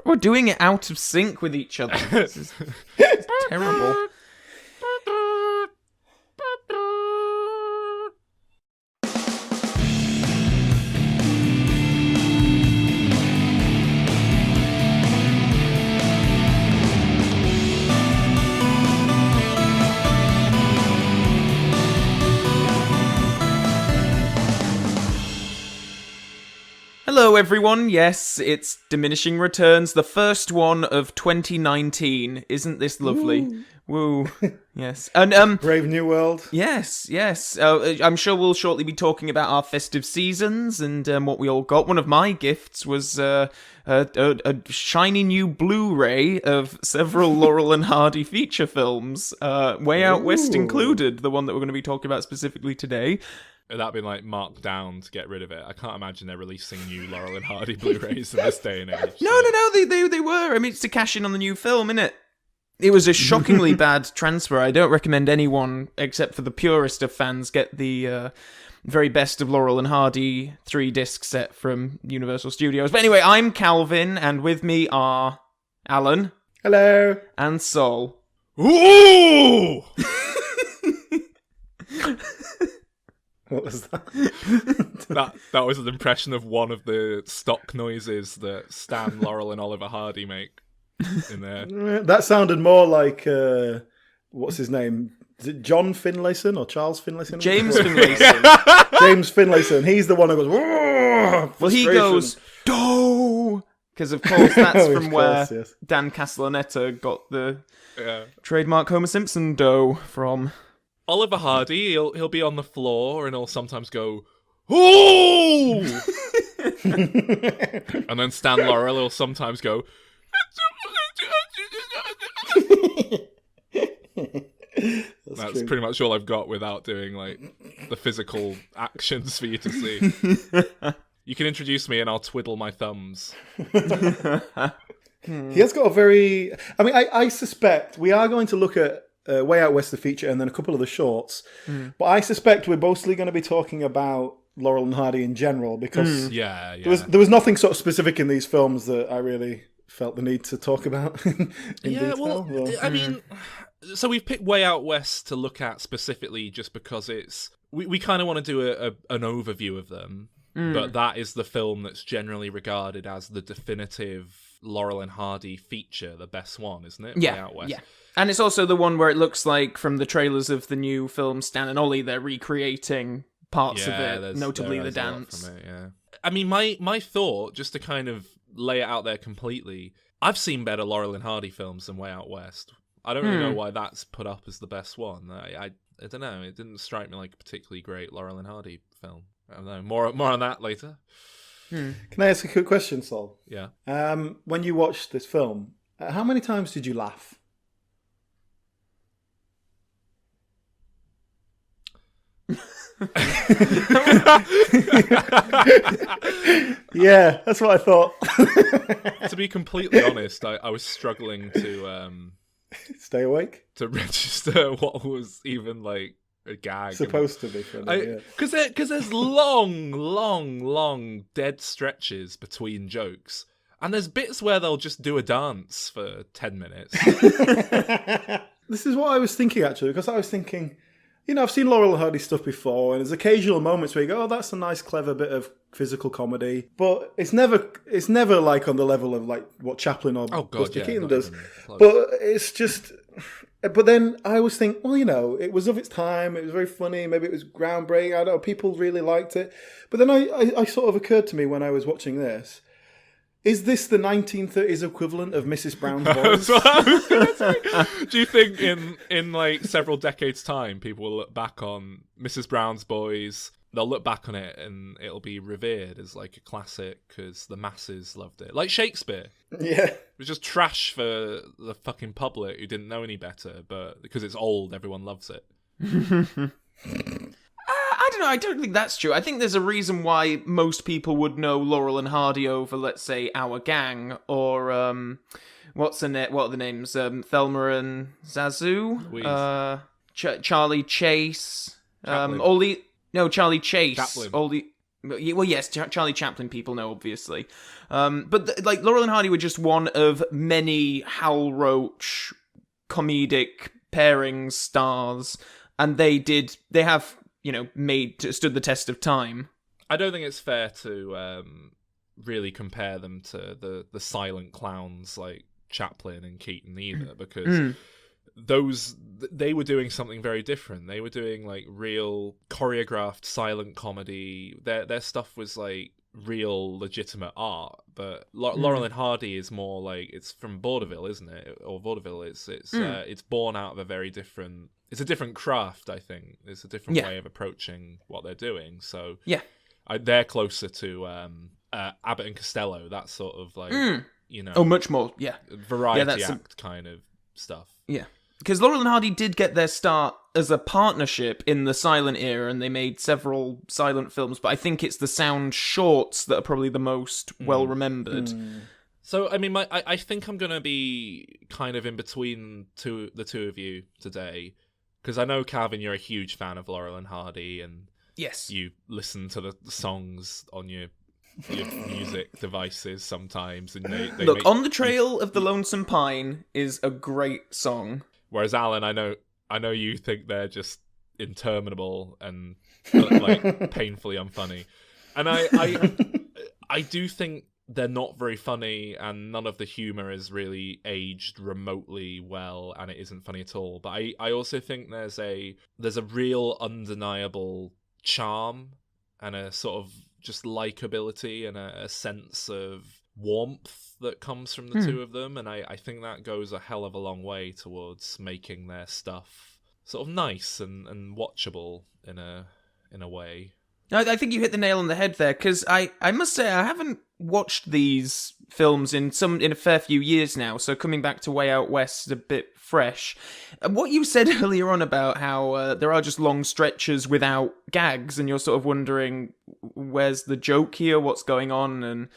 We're doing it out of sync with each other. It's terrible. Hello everyone, yes, it's Diminishing Returns, the first one of 2019. Isn't this lovely? Woo. Yes. And Brave New World. Yes. I'm sure we'll shortly be talking about our festive seasons and what we all got. One of my gifts was a shiny new Blu-ray of several Laurel and Hardy feature films, Way Out West included, the one that we're going to be talking about specifically today. That been like marked down to get rid of it. I can't imagine they're releasing new Laurel and Hardy Blu-rays in this day and age. No, they were. I mean, it's to cash in on the new film, innit? It was a shockingly bad transfer. I don't recommend anyone, except for the purest of fans, get the very best of Laurel and Hardy 3-disc set from Universal Studios. But anyway, I'm Calvin, and with me are Alan. Hello. And Sol. Ooh! What was that? that was an impression of one of the stock noises that Stan, Laurel, and Oliver Hardy make in there. That sounded more like what's his name? Is it John Finlayson or Charles Finlayson? James Finlayson. James Finlayson. He's the one who goes. Well, he goes do because of course that's from where yes. Dan Castellaneta got the trademark Homer Simpson dough from. Oliver Hardy, he'll be on the floor and he'll sometimes go, ooh! And then Stan Laurel will sometimes go, That's pretty much all I've got without doing like the physical actions for you to see. You can introduce me and I'll twiddle my thumbs. He has got a very... I mean, I suspect we are going to look at Way Out West, the feature, and then a couple of the shorts. But I suspect we're mostly going to be talking about Laurel and Hardy in general because there was nothing sort of specific in these films that I really felt the need to talk about in detail. I mean, so we've picked Way Out West to look at specifically just because it's... We kind of want to do an overview of them, but that is the film that's generally regarded as the definitive Laurel and Hardy feature, the best one, isn't it? Yeah, Way Out West. yeah. And it's also the one where it looks like, from the trailers of the new film Stan and Ollie, they're recreating parts of it, notably the dance. From it, yeah. I mean, my thought, just to kind of lay it out there completely, I've seen better Laurel and Hardy films than Way Out West. I don't really know why that's put up as the best one. I don't know. It didn't strike me like a particularly great Laurel and Hardy film. I don't know. More on that later. Can I ask a quick question, Sol? Yeah. When you watched this film, how many times did you laugh? Yeah, that's what I thought. To be completely honest, I was struggling to stay awake, to register what was even like a gag. Supposed to be funny, because there's long dead stretches between jokes, and there's bits where they'll just do a dance for 10 minutes. This is what I was thinking actually, because I was thinking, you know, I've seen Laurel and Hardy stuff before, and there's occasional moments where you go, "Oh, that's a nice, clever bit of physical comedy," but it's never like on the level of like what Chaplin or Buster Keaton does. But it's just. But then I always think, well, you know, it was of its time. It was very funny. Maybe it was groundbreaking. I don't know. People really liked it. But then I sort of occurred to me when I was watching this. Is this the 1930s equivalent of Mrs. Brown's Boys? Do you think in like several decades' time, people will look back on Mrs. Brown's Boys? They'll look back on it and it'll be revered as like a classic because the masses loved it. Like Shakespeare. Yeah. It was just trash for the fucking public who didn't know any better, but because it's old, everyone loves it. I don't know. I don't think that's true. I think there's a reason why most people would know Laurel and Hardy over, let's say, Our Gang or what are the names? Thelma and Zazu, Charlie Chase. Chaplin. Charlie Chase. Chaplin. Well, yes, Charlie Chaplin people know, obviously. But Laurel and Hardy were just one of many Hal Roach comedic pairings stars, and they have, stood the test of time. I don't think it's fair to really compare them to the silent clowns like Chaplin and Keaton either, because they were doing something very different. They were doing like real choreographed silent comedy. Their stuff was like real legitimate art, but Laurel and Hardy is more like, it's from vaudeville, isn't it? Or vaudeville. It's born out of a very different. It's a different craft, I think. It's a different way of approaching what they're doing. So they're closer to Abbott and Costello. That sort of like much more variety act kind of stuff. Yeah. Because Laurel and Hardy did get their start as a partnership in the silent era, and they made several silent films, but I think it's the sound shorts that are probably the most well-remembered. So, I mean, I think I'm going to be kind of in between the two of you today, because I know, Calvin, you're a huge fan of Laurel and Hardy, and you listen to the songs on your music devices sometimes. And they Look, On the Trail of the Lonesome Pine is a great song. Whereas Alan, I know you think they're just interminable and like painfully unfunny, and I do think they're not very funny, and none of the humor is really aged remotely well, and it isn't funny at all. But I also think there's a real undeniable charm and a sort of just likability and a sense of warmth that comes from the two of them, and I think that goes a hell of a long way towards making their stuff sort of nice and watchable in a way. I think you hit the nail on the head there, because I must say I haven't watched these films in a fair few years now, so coming back to Way Out West is a bit fresh. What you said earlier on about how there are just long stretches without gags, and you're sort of wondering, where's the joke here, what's going on, and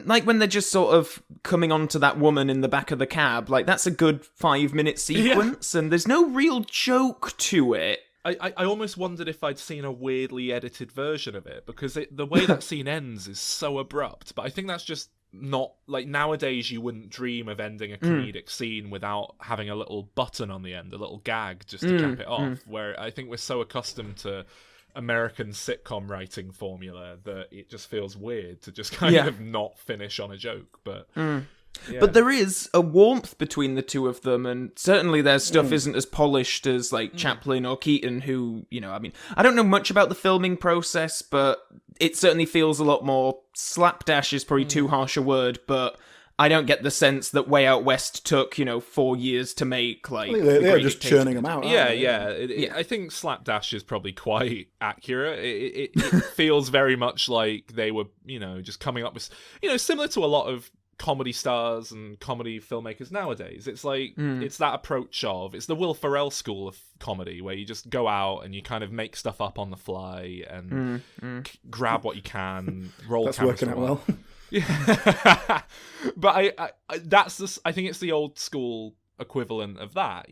like when they're just sort of coming onto that woman in the back of the cab, like that's a good 5-minute sequence, and there's no real joke to it. I almost wondered if I'd seen a weirdly edited version of it, because the way that scene ends is so abrupt, but I think that's just not, like, nowadays you wouldn't dream of ending a comedic scene without having a little button on the end, a little gag just to cap it off, where I think we're so accustomed to American sitcom writing formula that it just feels weird to just kind of not finish on a joke. But but there is a warmth between the two of them, and certainly their stuff isn't as polished as like Chaplin or Keaton, who, I mean, I don't know much about the filming process, but it certainly feels a lot more slapdash is probably too harsh a word, but I don't get the sense that Way Out West took, 4 years to make. Like, they're just churning them out. I think slapdash is probably quite accurate. It feels very much like they were, just coming up with, similar to a lot of comedy stars and comedy filmmakers nowadays. It's like, it's that approach of, it's the Will Ferrell school of comedy, where you just go out and you kind of make stuff up on the fly and grab what you can, roll That's cameras. working out well. Yeah, but I think it's the old school equivalent of that.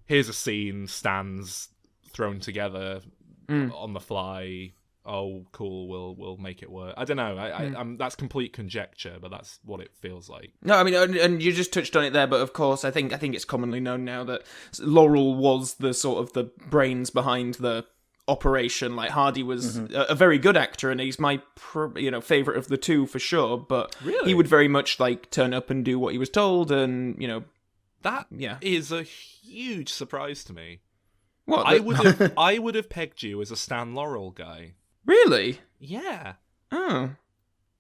Here's a scene, stands thrown together on the fly. Oh, cool. We'll make it work. I don't know. That's complete conjecture, but that's what it feels like. No, I mean, and you just touched on it there. But of course, I think it's commonly known now that Laurel was the sort of the brains behind the operation. Like, Hardy was a very good actor, and he's my favorite of the two for sure, but really? He would very much like turn up and do what he was told, and that is a huge surprise to me. What? I would have pegged you as a Stan Laurel guy. Really? Yeah. Oh,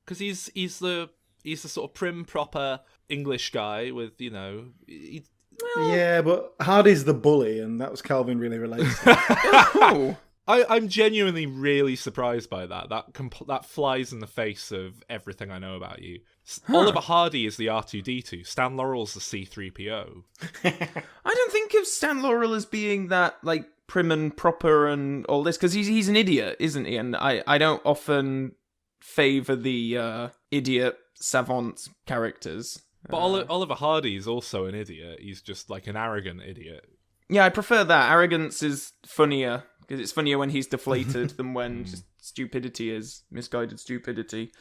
because he's the sort of prim proper English guy with yeah, but Hardy's the bully, and that was Calvin really relates to. Oh. I'm genuinely really surprised by that. That flies in the face of everything I know about you. Oliver Hardy is the R2-D2. Stan Laurel's the C-3PO. I don't think of Stan Laurel as being that, like, prim and proper and all this, because he's an idiot, isn't he? And I don't often favour the idiot savant characters. But Oliver Hardy is also an idiot. He's just like an arrogant idiot. Yeah, I prefer that. Arrogance is funnier Because it's funnier when he's deflated than when just stupidity is misguided stupidity.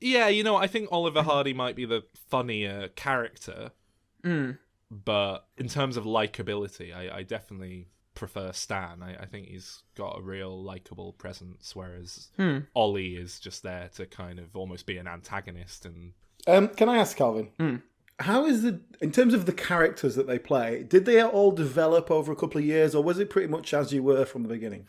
Yeah, I think Oliver Hardy might be the funnier character. But in terms of likability, I definitely prefer Stan. I think he's got a real likable presence, whereas Ollie is just there to kind of almost be an antagonist. And can I ask, Calvin? How is in terms of the characters that they play, did they all develop over a couple of years, or was it pretty much as you were from the beginning?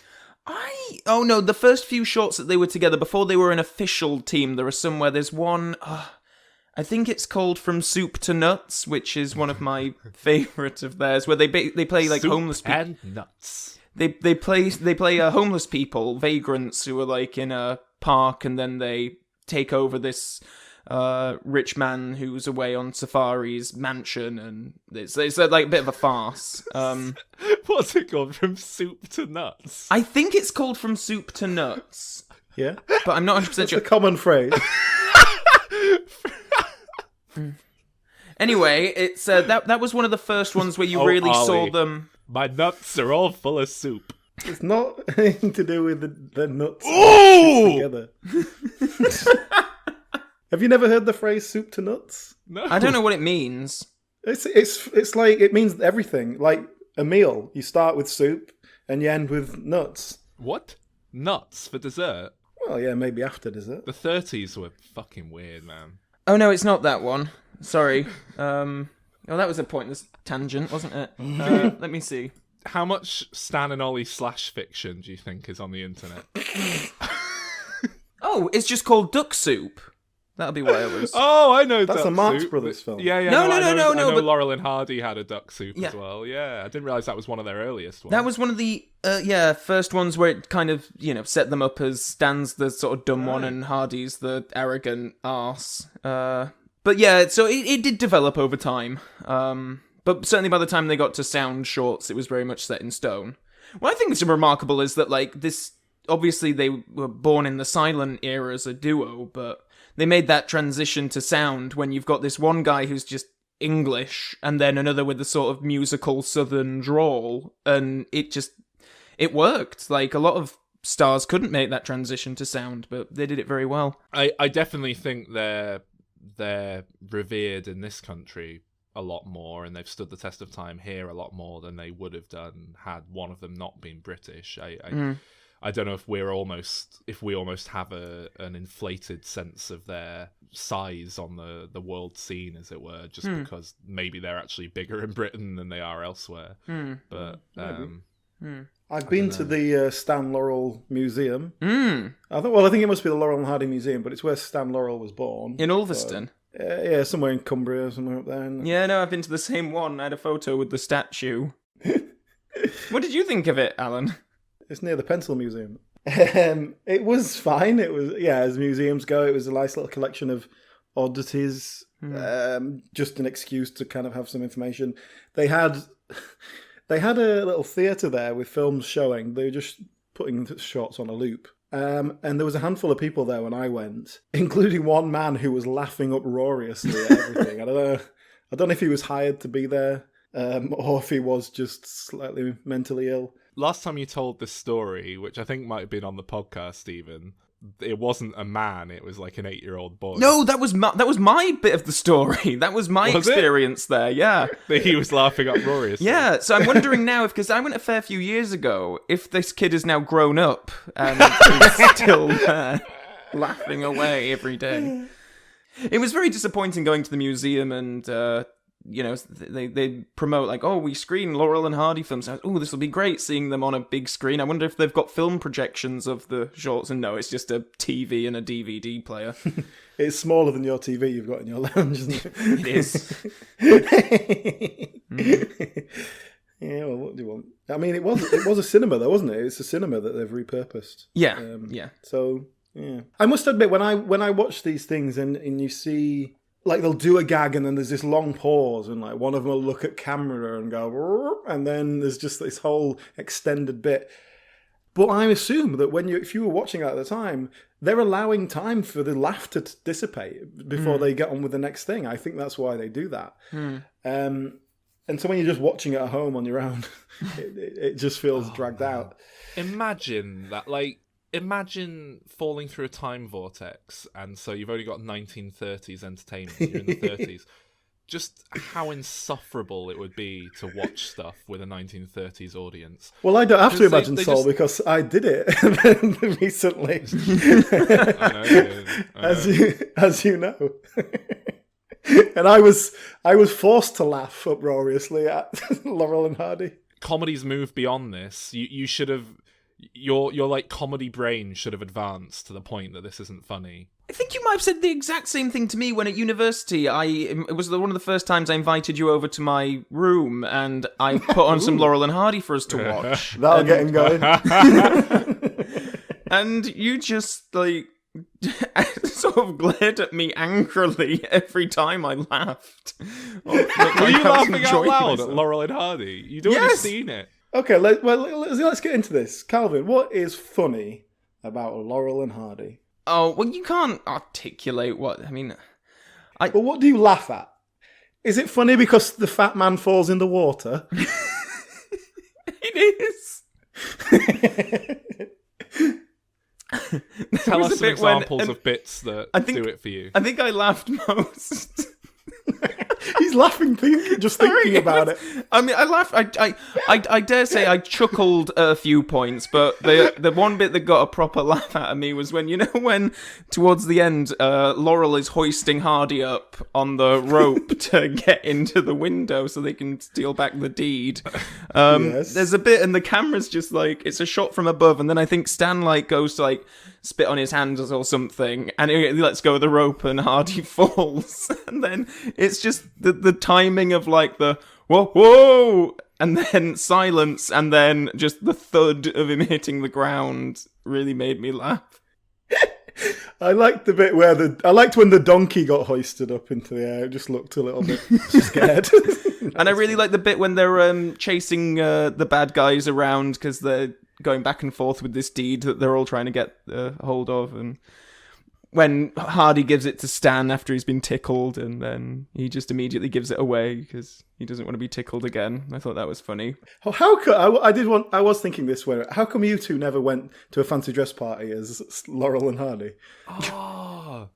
Oh no, the first few shorts that they were together, before they were an official team, there are some where there's one, I think it's called From Soup to Nuts, which is one of my favourite of theirs, where they play like Soup homeless people. and nuts. They play homeless people, vagrants who are like in a park, and then they take over this rich man who's away on safari's mansion, and it's like a bit of a farce. What's it called? From Soup to Nuts? I think it's called From Soup to Nuts. Yeah, but I'm not 100% it's sure. a common phrase. Anyway, it's that was one of the first ones where you really Ollie, saw them. My nuts are all full of soup. It's not anything to do with the nuts together. Have you never heard the phrase "soup to nuts"? No, I don't know what it means. It's like it means everything. Like a meal, you start with soup and you end with nuts. What? Nuts for dessert? Well, yeah, maybe after dessert. The 30s were fucking weird, man. Oh no, it's not that one. Sorry. Oh, that was a pointless tangent, wasn't it? Let me see. How much Stan and Ollie /fiction do you think is on the internet? Oh, it's just called Duck Soup. That'll be why it was. Oh, I know. That's Duck a Marx Soup. Brothers film. Yeah. No, I know but Laurel and Hardy had a Duck Soup Yeah. as well. Yeah, I didn't realise that was one of their earliest ones. That was one of the first ones where it kind of set them up as Stan's the sort of dumb one and Hardy's the arrogant arse. But yeah, so it did develop over time. But certainly by the time they got to sound shorts, it was very much set in stone. What I think is remarkable is that like this. Obviously, they were born in the silent era as a duo, but they made that transition to sound when you've got this one guy who's just English and then another with the sort of musical southern drawl, and it worked. Like, a lot of stars couldn't make that transition to sound, but they did it very well. I definitely think they're revered in this country a lot more, and they've stood the test of time here a lot more than they would have done had one of them not been British. I don't know if we almost have an inflated sense of their size on the world scene, as it were, just because maybe they're actually bigger in Britain than they are elsewhere. But I've been to the Stan Laurel Museum. I think it must be the Laurel and Hardy Museum, but it's where Stan Laurel was born. In Ulverston? Yeah, somewhere in Cumbria, somewhere up there. Yeah, no, I've been to the same one. I had a photo with the statue. What did you think of it, Alan? It's near the Pencil Museum. It was fine. It was, as museums go, it was a nice little collection of oddities. Just an excuse to kind of have some information. They had a little theatre there with films showing. They were just putting shots on a loop. And there was a handful of people there when I went, including one man who was laughing uproariously at everything. I don't know if he was hired to be there, or if he was just slightly mentally ill. Last time you told this story, which I think might have been on the podcast even, it wasn't a man, it was like an 8-year-old boy. No, that was my bit of the story. That was my experience there, yeah. He was laughing uproariously. Yeah, so I'm wondering now, because I went a fair few years ago, if this kid is now grown up and is still there, laughing away every day. It was very disappointing going to the museum and... they promote like, oh, we screen Laurel and Hardy films. Oh, this will be great seeing them on a big screen. I wonder if they've got film projections of the shorts. And no, it's just a TV and a DVD player. It's smaller than your TV you've got in your lounge, isn't it? It is. Yeah, well, what do you want? I mean, it was a cinema though, wasn't it? It's a cinema that they've repurposed. Yeah, yeah. So, yeah. I must admit, when I watch these things and you see... Like, they'll do a gag and then there's this long pause and, like, one of them will look at camera and go... And then there's just this whole extended bit. But I assume that if you were watching that at the time, they're allowing time for the laughter to dissipate before they get on with the next thing. I think that's why they do that. And so when you're just watching it at home on your own, it just feels dragged out. Imagine that, like, imagine falling through a time vortex, and so you've only got 1930s entertainment. You're in the 30s. Just how insufferable it would be to watch stuff with a 1930s audience. Well, I don't have to imagine they Saul just... because I did it recently. I know. As you know. And I was forced to laugh uproariously at Laurel and Hardy. Comedies move beyond this. You should have... Your like comedy brain should have advanced to the point that this isn't funny. I think you might have said the exact same thing to me when at university. It was one of the first times I invited you over to my room, and I put on some Laurel and Hardy for us to watch. That'll get him going. And you just like sort of glared at me angrily every time I laughed. Were you laughing out loud at Laurel and Hardy? You'd already seen it. Okay, let's get into this. Calvin, what is funny about Laurel and Hardy? Oh, well, you can't articulate what... I mean... But what do you laugh at? Is it funny because the fat man falls in the water? It is. Tell us some examples of bits that do it for you. I think I laughed most... He's laughing just thinking about it. I mean, I laughed. I dare say I chuckled at a few points, but the one bit that got a proper laugh out of me was when towards the end, Laurel is hoisting Hardy up on the rope to get into the window so they can steal back the deed. Yes. There's a bit, and the camera's just like, it's a shot from above, and then I think Stan like goes to like spit on his hands or something, and he lets go of the rope, and Hardy falls, and then it's just the timing of like the whoa, and then silence, and then just the thud of him hitting the ground really made me laugh. I liked the bit where I liked when the donkey got hoisted up into the air. It just looked a little bit scared. And I really like the bit when they're chasing the bad guys around because they're going back and forth with this deed that they're all trying to get hold of, and when Hardy gives it to Stan after he's been tickled, and then he just immediately gives it away because he doesn't want to be tickled again. I thought that was funny. I was thinking this way. How come you two never went to a fancy dress party as Laurel and Hardy? Oh,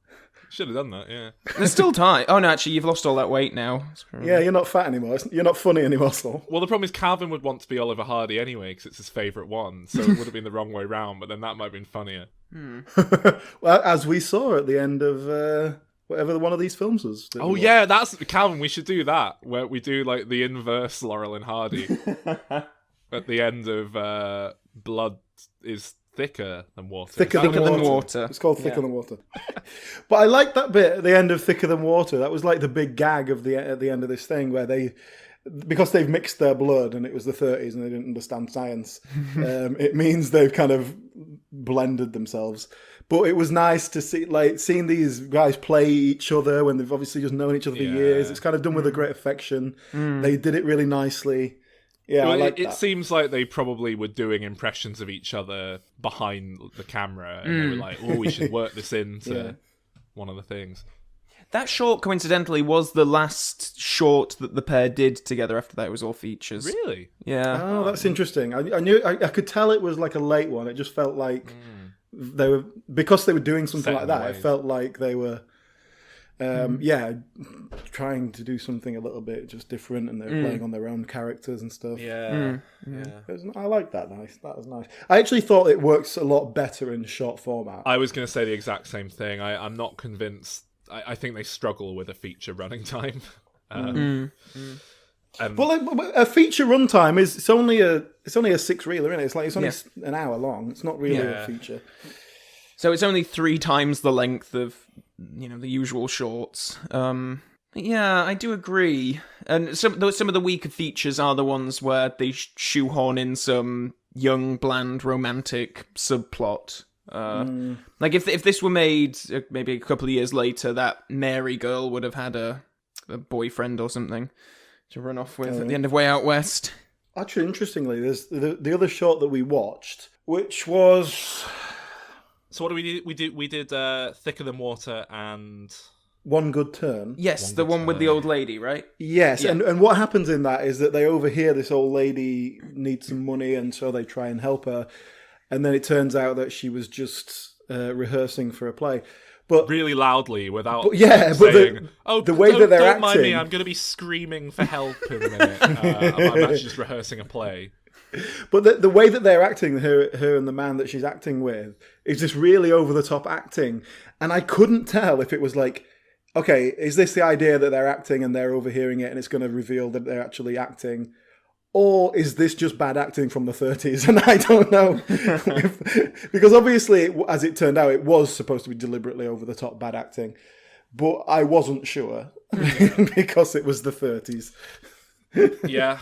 should have done that. Yeah, there's still time. Oh no, actually, you've lost all that weight now. Yeah, you're not fat anymore. You're not funny anymore, Saul. Well, the problem is Calvin would want to be Oliver Hardy anyway because it's his favourite one, so it would have been the wrong way round. But then that might have been funnier. Well, as we saw at the end of whatever one of these films was. Oh yeah, that's Calvin. We should do that where we do like the inverse Laurel and Hardy at the end of Blood is Thicker Than Water. Thicker than water. It's called Thicker Than Water. But I like that bit at the end of Thicker Than Water. That was like the big gag at the end of this thing where because they've mixed their blood and it was the 30s and they didn't understand science, it means they've kind of blended themselves. But it was nice to see, like, seeing these guys play each other when they've obviously just known each other for years. It's kind of done with a great affection. They did it really nicely. Yeah, well, I like it that. seems like they probably were doing impressions of each other behind the camera, and they were like, "Oh, we should work this into one of the things." That short, coincidentally, was the last short that the pair did together. After that, it was all features. Really? Yeah. Oh, that's interesting. I could tell it was like a late one. It just felt like they were, because they were doing something like that. It felt like they were, trying to do something a little bit just different, and they were playing on their own characters and stuff. Yeah. I like that. That was nice. I actually thought it works a lot better in short format. I was going to say the exact same thing. I'm not convinced. I think they struggle with a feature running time. Well, a feature runtime is only a 6-reeler, isn't it? It's like it's only an hour long. It's not really a feature. So it's only 3 times the length of the usual shorts. Yeah, I do agree. And some of the weaker features are the ones where they shoehorn in some young, bland, romantic subplot. Like if this were made maybe a couple of years later, that Mary girl would have had a boyfriend or something to run off with at the end of Way Out West. Actually, interestingly, there's the other short that we watched, which was... So what do we did? We did Thicker Than Water and One Good Turn. Yes, the one with the old lady, right? Yes, Yeah. and what happens in that is that they overhear this old lady needs some money, and so they try and help her. And then it turns out that she was just rehearsing for a play. But really loudly without but saying, the way that they're don't mind me, acting- I'm going to be screaming for help in a minute. I'm actually just rehearsing a play. But the way that they're acting, her and the man that she's acting with, is just really over-the-top acting. And I couldn't tell if it was like, okay, is this the idea that they're acting and they're overhearing it and it's going to reveal that they're actually acting? Or is this just bad acting from the 30s? And I don't know. Because obviously, as it turned out, it was supposed to be deliberately over-the-top bad acting. But I wasn't sure because it was the 30s. Yeah.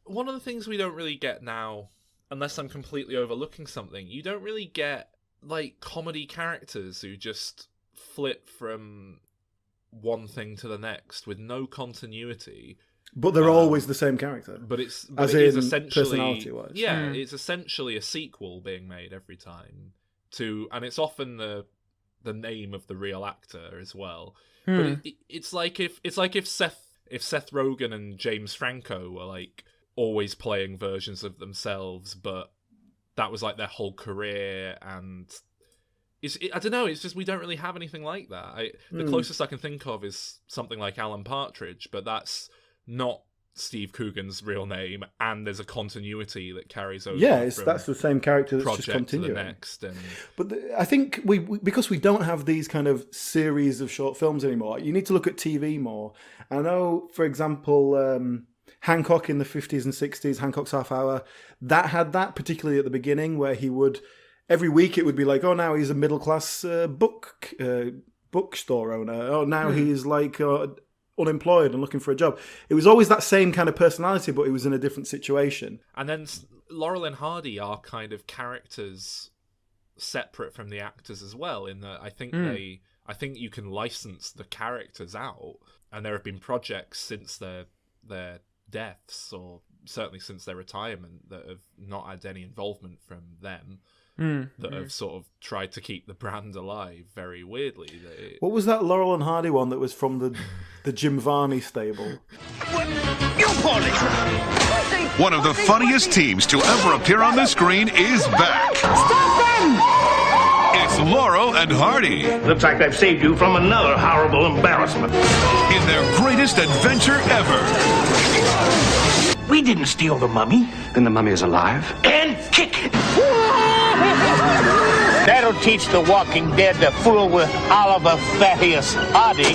One of the things we don't really get now, unless I'm completely overlooking something, you don't really get, like, comedy characters who just flip from one thing to the next with no continuity. But they're always the same character. But it is essentially personality-wise. Yeah, it's essentially a sequel being made every time and it's often the name of the real actor as well. But it's like if Seth Rogen and James Franco were like always playing versions of themselves, but that was like their whole career, and I don't know. It's just we don't really have anything like that. The closest I can think of is something like Alan Partridge, but that's not Steve Coogan's real name, and there's a continuity that carries over. Yeah, that's the same character that's just continuing. To the next, But I think we because we don't have these kind of series of short films anymore, you need to look at TV more. I know, for example, Hancock in the 50s and 60s, Hancock's Half Hour, that had that, particularly at the beginning, where he would, every week it would be like, oh, now he's a middle-class bookstore owner. Oh, now he's like unemployed and looking for a job. It was always that same kind of personality, but he was in a different situation. And then Laurel and Hardy are kind of characters separate from the actors as well, in that I think you can license the characters out, and there have been projects since their deaths, or certainly since their retirement, that have not had any involvement from them, that have sort of tried to keep the brand alive very weirdly. What was that Laurel and Hardy one that was from the Jim Varney stable? One of the funniest teams to ever appear on the screen is back. Stop them! It's Laurel and Hardy Looks like they've saved you from another horrible embarrassment. in their greatest adventure ever. We didn't steal the mummy. Then the mummy is alive? And kick it. That'll teach the Walking Dead to fool with Oliver Thaddeus Hardy.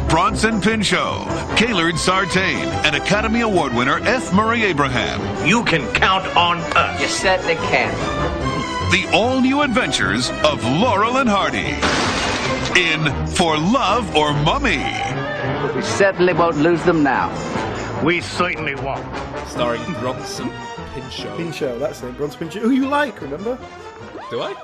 Bronson Pinchot, Gaylord Sartain, and Academy Award winner F. Murray Abraham. You can count on us. You certainly can. The all-new adventures of Laurel and Hardy in For Love or Mummy. We certainly won't lose them now. We certainly won't. Starring Bronson Pinchot. Pinchot, that's it. Bronson Pinchot, who you like, remember? Do I?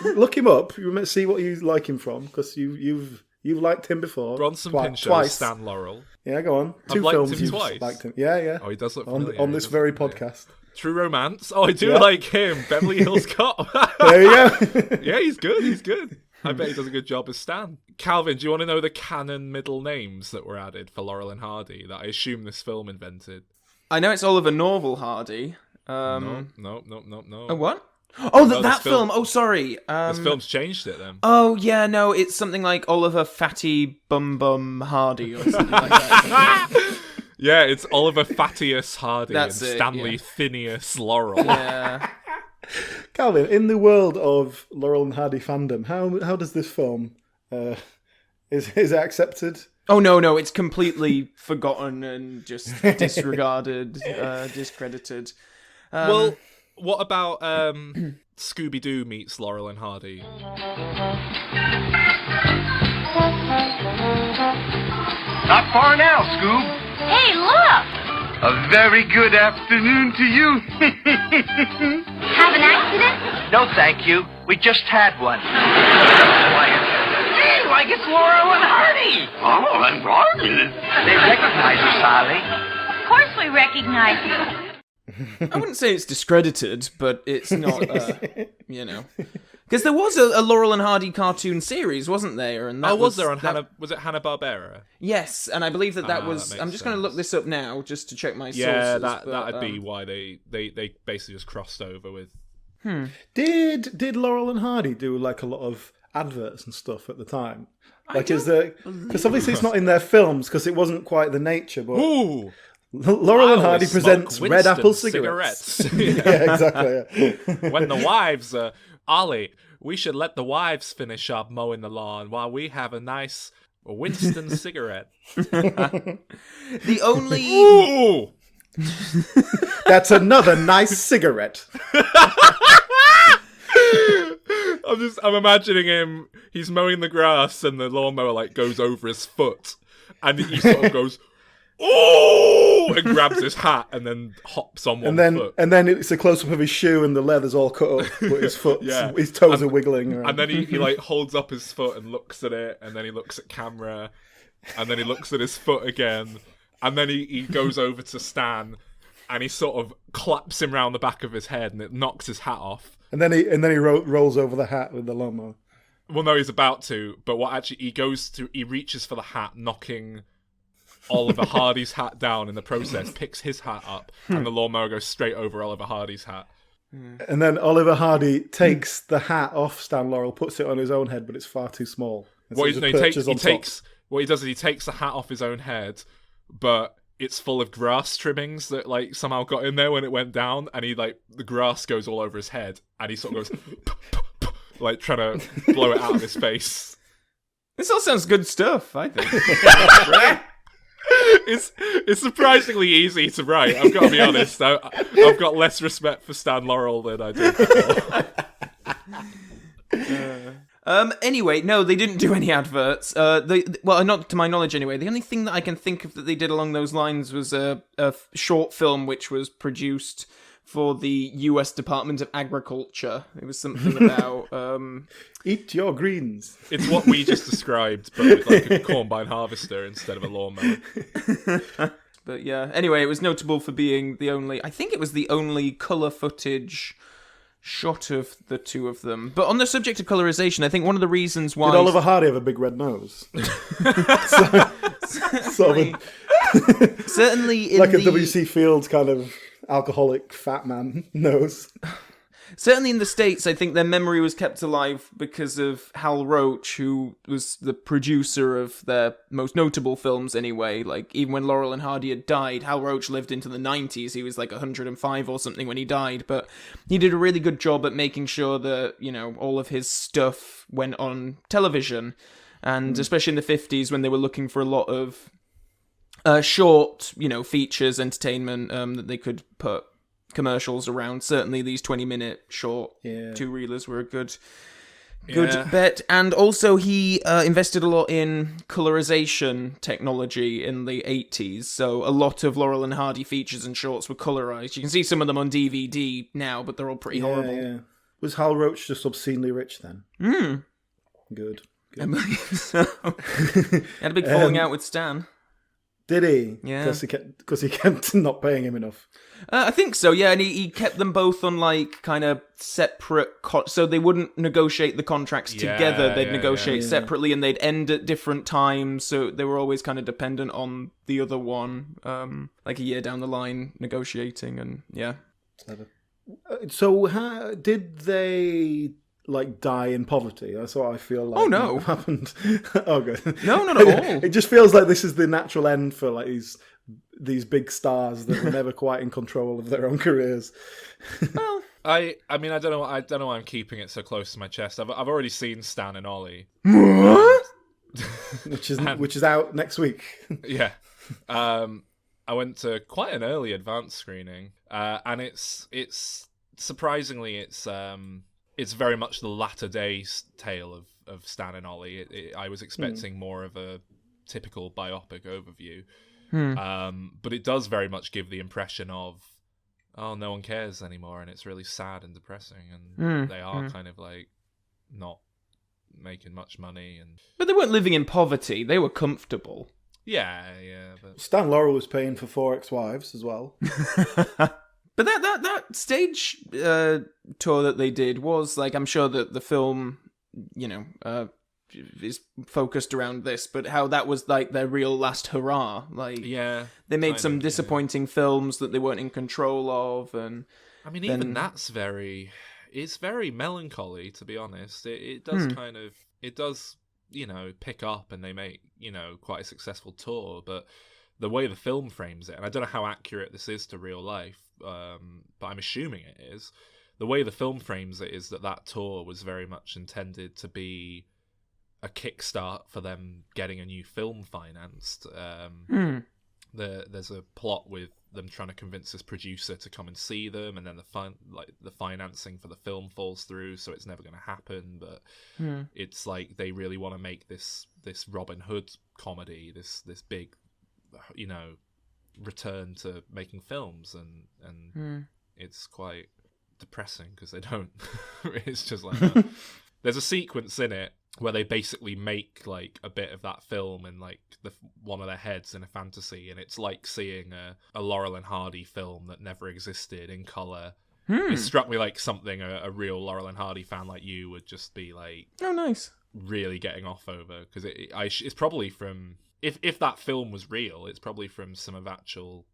Look him up. You remember, see what you like him from, because you've liked him before. Bronson Pinchot, twice. Stan Laurel. Yeah, go on. I've Two liked films him you've twice. liked him. Yeah. Oh, he does look on familiar. this very podcast. True Romance. Oh, I do Yeah. like him. Beverly Hills Cop. There you go. Yeah, he's good. I bet he does a good job as Stan. Calvin, do you want to know the canon middle names that were added for Laurel and Hardy that I assume this film invented? I know it's Oliver Norval Hardy. No. Oh, what? Oh, No, that this film- film. Oh, sorry. This film's changed it then. Oh, yeah, no, it's something like Oliver Fatty Bum Hardy or something like that. Yeah, it's Oliver Fattius Hardy That's and it, Stanley yeah. Phineas Laurel. Yeah. Calvin, in the world of Laurel and Hardy fandom, how does this film is it accepted? Oh, no, it's completely forgotten and just disregarded, discredited. Well, what about Scooby-Doo meets Laurel and Hardy? Not far now, Scoob. Hey, look! A very good afternoon to you. Have an accident? No, thank you. We just had one. Hey, like it's Laurel and Hardy. Oh, and Hardy. They recognize us, Harley. Of course we recognize you. I wouldn't say it's discredited, but it's not, Because there was a Laurel and Hardy cartoon series, wasn't there? And that was there on was it Hanna-Barbera? Yes, and I belied that was... I'm just going to look this up now, just to check my sources. Yeah, that'd be why they basically just crossed over with... Did Laurel and Hardy do like a lot of adverts and stuff at the time? Like, is there... Because obviously it's not in their films, because it wasn't quite the nature, but... Ooh! Laurel and Hardy presents Red Apple cigarettes. Yeah, exactly. Yeah. When the wives are... Ollie, we should let the wives finish up mowing the lawn while we have a nice Winston cigarette. The only... Ooh! That's another nice cigarette. I'm imagining him, he's mowing the grass and the lawnmower like goes over his foot and he sort of goes, "Oh!" and grabs his hat and then hops on one foot. And then it's a close-up of his shoe and the leather's all cut up, but his foot, his toes are wiggling around. And then he like holds up his foot and looks at it, and then he looks at camera, and then he looks at his foot again, and then he goes over to Stan, and he sort of claps him round the back of his head, and it knocks his hat off. And then he rolls over the hat with the lawnmower. Well, no, he's about to, but he reaches for the hat, knocking Oliver Hardy's hat down in the process, picks his hat up, and the lawnmower goes straight over Oliver Hardy's hat. And then Oliver Hardy takes the hat off Stan Laurel, puts it on his own head, but it's far too small. What he does is he takes the hat off his own head, but it's full of grass trimmings that like somehow got in there when it went down, and the grass goes all over his head, and he sort of goes like trying to blow it out of his face. This all sounds good stuff, I think. It's surprisingly easy to write. I've got to be honest. I've got less respect for Stan Laurel than I did before. Anyway, no, they didn't do any adverts. Not to my knowledge anyway. The only thing that I can think of that they did along those lines was a short film which was produced for the US Department of Agriculture. It was something about... Eat your greens. It's what we just described, but with like a combine harvester instead of a lawnmower. But yeah, anyway, it was notable for being I think it was the only colour footage shot of the two of them. But on the subject of colorization, I think one of the reasons why... Did Oliver Hardy have a big red nose? Certainly in like a W.C. Fields kind of alcoholic fat man nose. Certainly in the States, I think their memory was kept alive because of Hal Roach, who was the producer of their most notable films anyway. Like, even when Laurel and Hardy had died, Hal Roach lived into the 90s. He was like 105 or something when he died. But he did a really good job at making sure that, all of his stuff went on television. And especially in the 50s when they were looking for a lot of short, features, entertainment that they could put commercials around. Certainly these 20-minute short two-reelers were a good bet. And also he invested a lot in colorization technology in the 80s. So a lot of Laurel and Hardy features and shorts were colorized. You can see some of them on DVD now, but they're all pretty horrible. Yeah. Was Hal Roach just obscenely rich then? Good. I believe so. Had a big falling out with Stan. Did he? Yeah. Because he kept not paying him enough. I think so, yeah, and he kept them both on, kind of separate... so they wouldn't negotiate the contracts together, they'd negotiate separately, and they'd end at different times, so they were always kind of dependent on the other one, a year down the line, negotiating, and yeah. So did they... die in poverty? That's what I feel like. Oh no, happened. Oh good. No, not at all. It just feels like this is the natural end for these big stars that were never quite in control of their own careers. Well, I mean, I don't know why I'm keeping it so close to my chest. I've already seen Stan and Ollie, which is out next week. Yeah. I went to quite an early advance screening, and it's surprisingly it's very much the latter days tale of Stan and Ollie. I was expecting more of a typical biopic overview. But it does very much give the impression of, no one cares anymore, and it's really sad and depressing, and they are kind of not making much money. But they weren't living in poverty, they were comfortable. Yeah. But Stan Laurel was paying for 4 ex-wives as well. But that stage tour that they did was like, I'm sure that the film, is focused around this, but how that was like their real last hurrah. Like, yeah, they made some disappointing films that they weren't in control of, and I mean, even that's it's very melancholy, to be honest. It does it does, pick up, and they make, quite a successful tour, but the way the film frames it, and I don't know how accurate this is to real life, but I'm assuming it is, the way the film frames it is that tour was very much intended to be a kickstart for them getting a new film financed. There's a plot with them trying to convince this producer to come and see them, and then the financing for the film falls through, so it's never going to happen. But it's like they really want to make this Robin Hood comedy, this big, return to making films, and it's quite depressing because they don't. It's just like there's a sequence in it where they basically make like a bit of that film in like one of their heads in a fantasy, and it's like seeing a Laurel and Hardy film that never existed in color. It struck me like something a real Laurel and Hardy fan like you would just be like, oh, nice, really getting off over, because it's probably from, if that film was real, it's probably from some of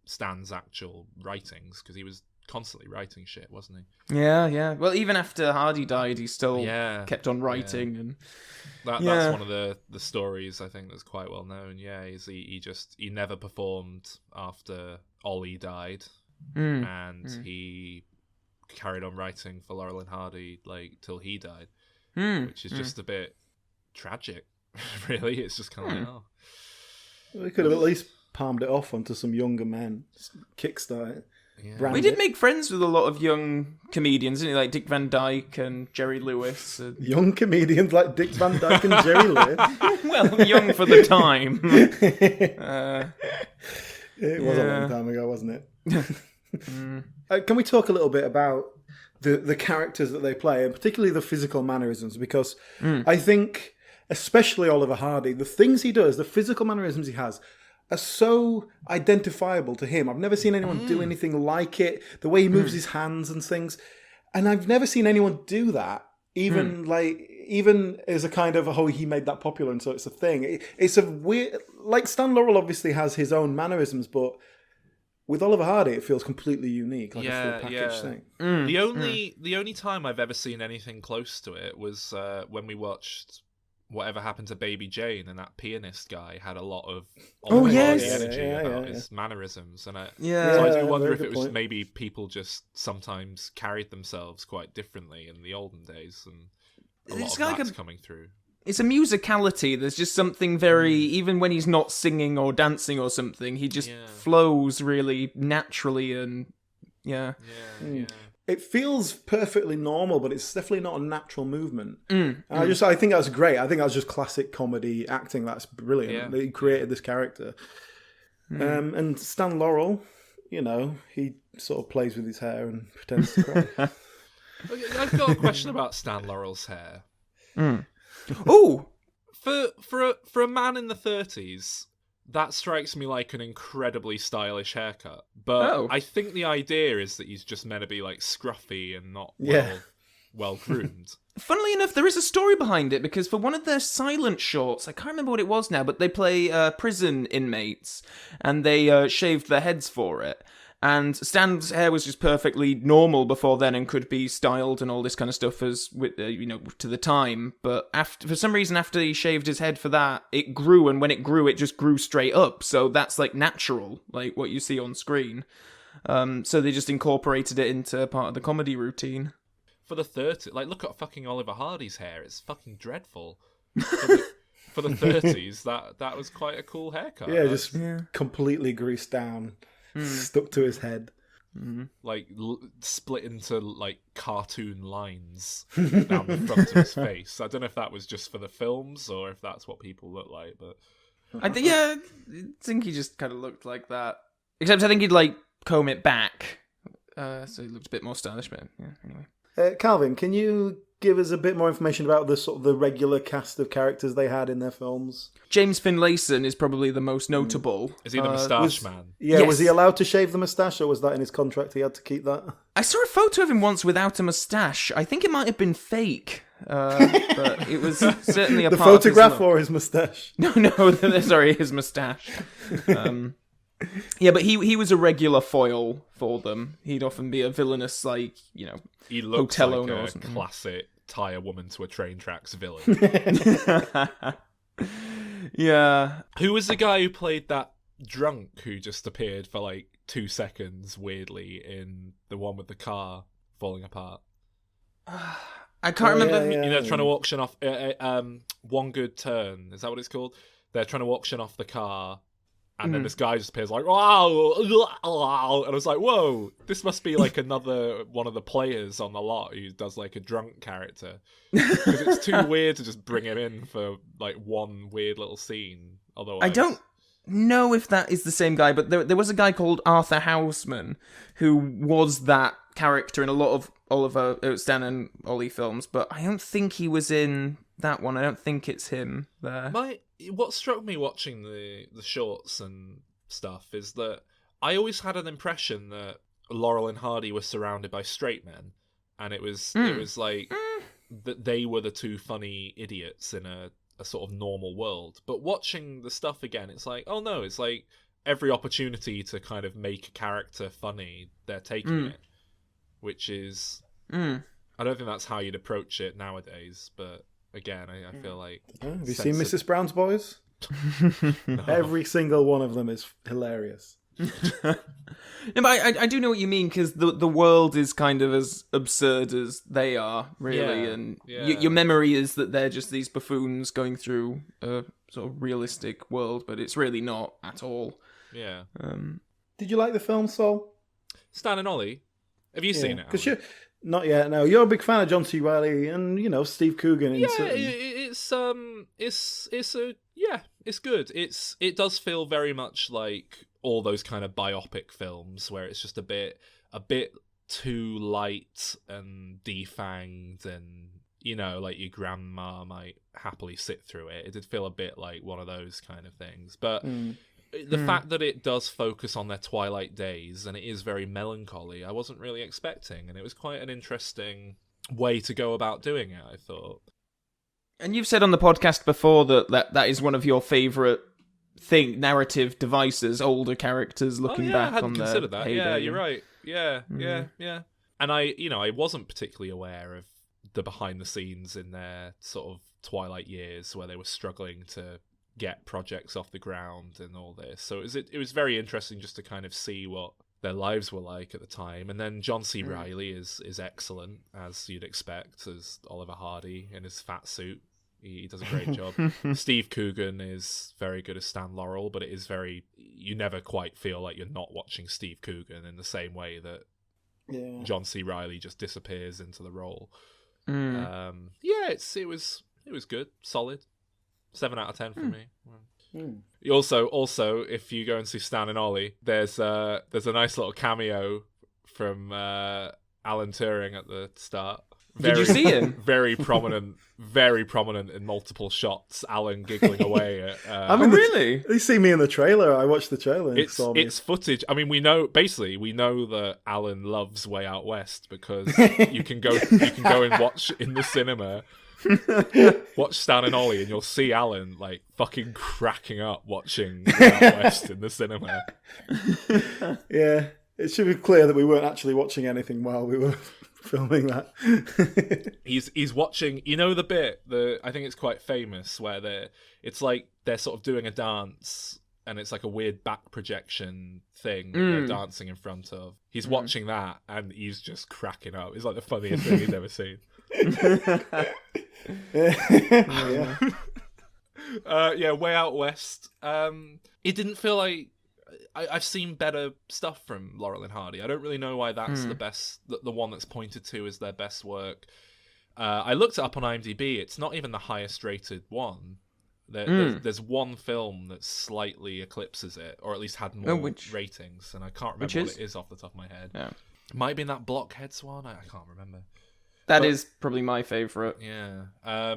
Stan's actual writings, because he was constantly writing shit, wasn't he? Yeah. Well, even after Hardy died, he still kept on writing, and that's one of the stories I think that's quite well known. Yeah, is he never performed after Ollie died, and he carried on writing for Laurel and Hardy like till he died, which is just a bit tragic. Really, it's just kind of like, oh. They could have at least palmed it off onto some younger men, kickstart. Yeah. We did make friends with a lot of young comedians, didn't we? Like Dick Van Dyke and Jerry Lewis. Young comedians like Dick Van Dyke and Jerry Lewis? Well, young for the time. It was a long time ago, wasn't it? Can we talk a little bit about the characters that they play, and particularly the physical mannerisms? Because I think, especially Oliver Hardy, the things he does, the physical mannerisms he has, are so identifiable to him. I've never seen anyone do anything like it. The way he moves his hands and things. And I've never seen anyone do that, even as a kind of, he made that popular and so it's a thing. It's a weird, like Stan Laurel obviously has his own mannerisms, but with Oliver Hardy it feels completely unique, like a full package thing. The only time I've ever seen anything close to it was when we watched Whatever Happened to Baby Jane, and that pianist guy had a lot of energy about his mannerisms, and so I do wonder if it was maybe people just sometimes carried themselves quite differently in the olden days, and a lot of that's coming through. It's a musicality. There's just something very, even when he's not singing or dancing or something, he just flows really naturally, and it feels perfectly normal, but it's definitely not a natural movement. I think that's great. I think that's just classic comedy acting. That's brilliant. He created this character. And Stan Laurel, he sort of plays with his hair and pretends to cry. I've got a question about Stan Laurel's hair. Oh, for a man in the 30s, that strikes me like an incredibly stylish haircut. But I think the idea is that he's just meant to be like scruffy and not well groomed. Funnily enough, there is a story behind it, because for one of their silent shorts, I can't remember what it was now, but they play prison inmates, and they shaved their heads for it. And Stan's hair was just perfectly normal before then and could be styled and all this kind of stuff as to the time. But for some reason, after he shaved his head for that, it grew, and when it just grew straight up. So that's like natural, like what you see on screen. So they just incorporated it into part of the comedy routine. For the 30s, like, look at fucking Oliver Hardy's hair. It's fucking dreadful. For the 30s, that was quite a cool haircut. Yeah, completely greased down. Stuck to his head. Like, split into, like, cartoon lines down the front of his face. I don't know if that was just for the films or if that's what people look like, but... I think he just kind of looked like that. Except I think he'd, like, comb it back. So he looked a bit more stylish, but yeah, anyway. Calvin, can you give us a bit more information about the sort of the regular cast of characters they had in their films? James Finlayson is probably the most notable. Is he the moustache man? Yeah, Yes. was he allowed to shave the moustache, or was that in his contract? He had to keep that? I saw a photo of him once without a moustache. I think it might have been fake, but it was certainly a The part of his photograph look. or his moustache? No, sorry, his moustache. Yeah, but he was a regular foil for them. He'd often be a villainous, He looks hotel like owner or a something. classic tie a woman to a train tracks villain. Yeah. Who was the guy who played that drunk who just appeared for like 2 seconds weirdly in the one with the car falling apart? I can't remember. yeah. You know, trying to auction off One Good Turn. Is that what it's called? They're trying to auction off the car, and then this guy just appears like, wow, and I was like, whoa, this must be like another one of the players on the lot who does like a drunk character, because it's too weird to just bring him in for like one weird little scene. Otherwise, I don't know if that is the same guy, but there was a guy called Arthur Houseman who was that character in a lot of Oliver Stan and Ollie films, but I don't think he was in that one. I don't think it's him there. What struck me watching the shorts and stuff is that I always had an impression that Laurel and Hardy were surrounded by straight men, and it was like that they were the two funny idiots in a sort of normal world. But watching the stuff again, it's like, oh no, it's like every opportunity to kind of make a character funny, they're taking it, which is I don't think that's how you'd approach it nowadays, but again, I feel like... Have you seen Mrs. Brown's Boys? No. Every single one of them is hilarious. No, but I do know what you mean, because the world is kind of as absurd as they are, really, Yeah, and yeah. your memory is that they're just these buffoons going through a sort of realistic world, but it's really not at all. Yeah. Did you like the film, Sol? Stan and Ollie, have you seen it? Because Alan? not yet. No, you're a big fan of John C. Reilly and Steve Coogan. Yeah, certain... it's good. It does feel very much like all those kind of biopic films where it's just a bit too light and defanged, and like your grandma might happily sit through it. It did feel a bit like one of those kind of things, but the fact that it does focus on their twilight days and it is very melancholy, I wasn't really expecting, and it was quite an interesting way to go about doing it, I thought. And you've said on the podcast before that is one of your favourite narrative devices, older characters looking back I hadn't on their considered that. heyday. Yeah, you're right. Yeah. And I wasn't particularly aware of the behind the scenes in their sort of twilight years where they were struggling to get projects off the ground and all this. So it was very interesting just to kind of see what their lives were like at the time. And then John C. Reilly is excellent, as you'd expect, as Oliver Hardy in his fat suit. He does a great job. Steve Coogan is very good as Stan Laurel, but it is you never quite feel like you're not watching Steve Coogan in the same way that John C. Reilly just disappears into the role. It was good, solid. 7 out of 10 for me. Also, if you go and see Stan and Ollie, there's a nice little cameo from Alan Turing at the start. Did you see him? Very prominent in multiple shots. Alan giggling away at. Really? You see me in the trailer. I watched the trailer. And It's footage. I mean, we know that Alan loves Way Out West because you can go and watch in the cinema. Watch Stan and Ollie and you'll see Alan like fucking cracking up watching Way Out West in the cinema. Yeah, it should be clear that we weren't actually watching anything while we were filming that. He's watching, the bit, I think it's quite famous, where it's like they're sort of doing a dance and it's like a weird back projection thing that they're dancing in front of. He's watching that and he's just cracking up. It's like the funniest thing he's ever seen. Way Out West. It didn't feel like I've seen better stuff from Laurel and Hardy. I don't really know why that's the best, the one that's pointed to as their best work. I looked it up on IMDb. It's not even the highest rated one. There's one film that slightly eclipses it, or at least had more ratings, and I can't remember what it is off the top of my head. Yeah. Might have been that Blockheads one. I can't remember. That is probably my favourite. Yeah.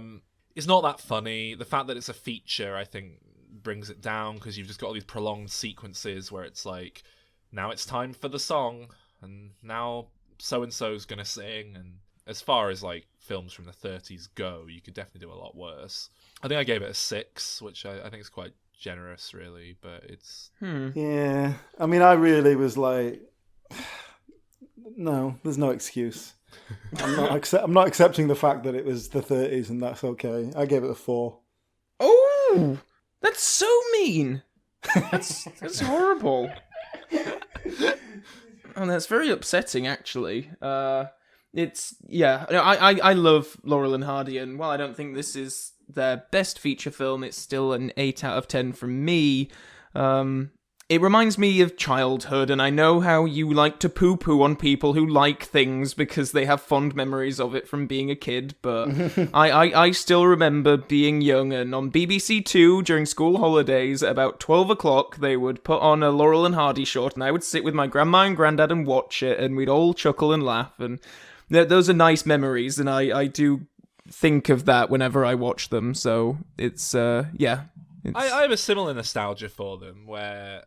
It's not that funny. The fact that it's a feature, I think, brings it down, because you've just got all these prolonged sequences where it's like, now it's time for the song, and now so-and-so's gonna sing, and as far as like films from the 30s go, you could definitely do a lot worse. I think I gave it a 6, which I think is quite generous, really, but it's... Yeah, I mean, I really was like, no, there's no excuse. I'm not accepting the fact that it was the 30s, and that's okay. I gave it a 4. Oh, that's so mean. That's horrible. And that's very upsetting, actually. It's, yeah, I love Laurel and Hardy, and while I don't think this is their best feature film, it's still an 8 out of 10 from me. It reminds me of childhood, and I know how you like to poo-poo on people who like things because they have fond memories of it from being a kid, but I still remember being young, and on BBC Two during school holidays, at about 12 o'clock, they would put on a Laurel and Hardy short, and I would sit with my grandma and granddad and watch it, and we'd all chuckle and laugh, and those are nice memories, and I do think of that whenever I watch them, so it's, yeah. I have a similar nostalgia for them, where...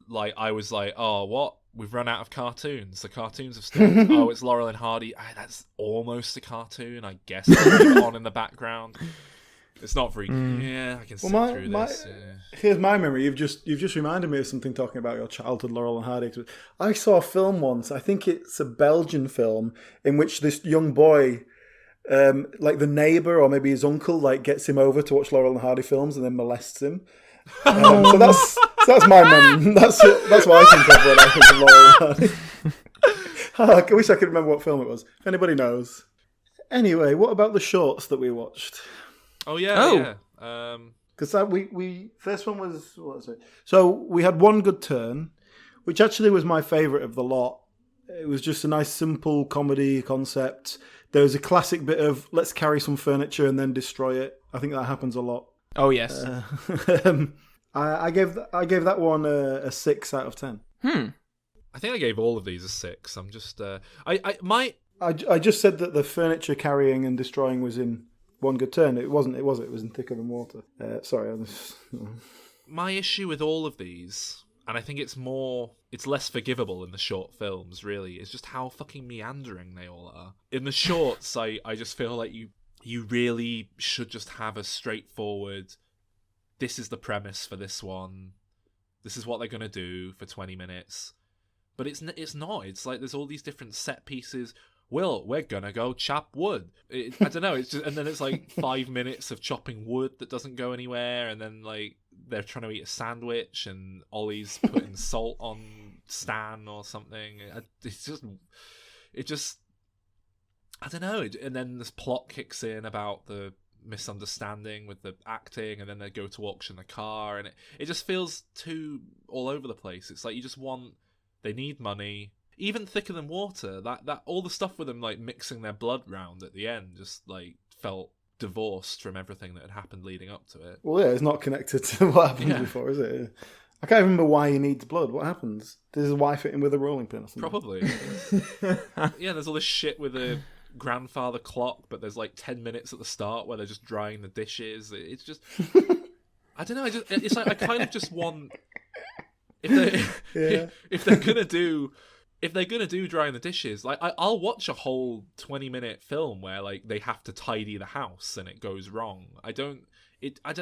like, I was like, oh, what? We've run out of cartoons. The cartoons have stopped. Oh, it's Laurel and Hardy. That's almost a cartoon. I guess it's on in the background. It's not very... Yeah, I can sit through this. Yeah. Here's my memory. You've just reminded me of something talking about your childhood Laurel and Hardy. I saw a film once. I think it's a Belgian film in which this young boy... like the neighbour or maybe his uncle gets him over to watch Laurel and Hardy films and then molests him. So that's my memory. That's what I think of when I think of Laurel and Hardy. I wish I could remember what film it was. If anybody knows. Anyway, what about the shorts that we watched? Oh yeah. Because we first one was, what was it? So we had One Good Turn, which actually was my favourite of the lot. It was just a nice simple comedy concept. There was a classic bit of let's carry some furniture and then destroy it. I think that happens a lot. Oh yes. I gave that one a 6 out of 10. I think I gave all of these a 6. I'm just I just said that the furniture carrying and destroying was in One Good Turn. It wasn't. It was in Thicker Than Water. Sorry. My issue with all of these, and I think it's less forgivable in the short films, really, is just how fucking meandering they all are. In the shorts, I just feel like you really should just have a straightforward, this is the premise for this one, this is what they're going to do for 20 minutes. But it's not. It's like there's all these different set pieces. Will, we're going to go chop wood. I don't know. It's just, and then it's like 5 minutes of chopping wood that doesn't go anywhere. And then like they're trying to eat a sandwich and Ollie's putting salt on Stan or something. It just, I don't know. And then this plot kicks in about the misunderstanding with the acting, and then they go to auction the car, and it just feels too all over the place. It's like they need money. Even Thicker Than Water, that all the stuff with them like mixing their blood round at the end just like felt divorced from everything that had happened leading up to it. Well, yeah, it's not connected to what happened before, is it? I can't remember why he needs blood. What happens? Does his wife hit him with a rolling pin or something? Probably. Yeah, there's all this shit with a grandfather clock, but there's like 10 minutes at the start where they're just drying the dishes. It's just... I don't know, it's like I kind of just want... If they're gonna do drying the dishes, like I'll watch a whole 20-minute film where like they have to tidy the house and it goes wrong. I don't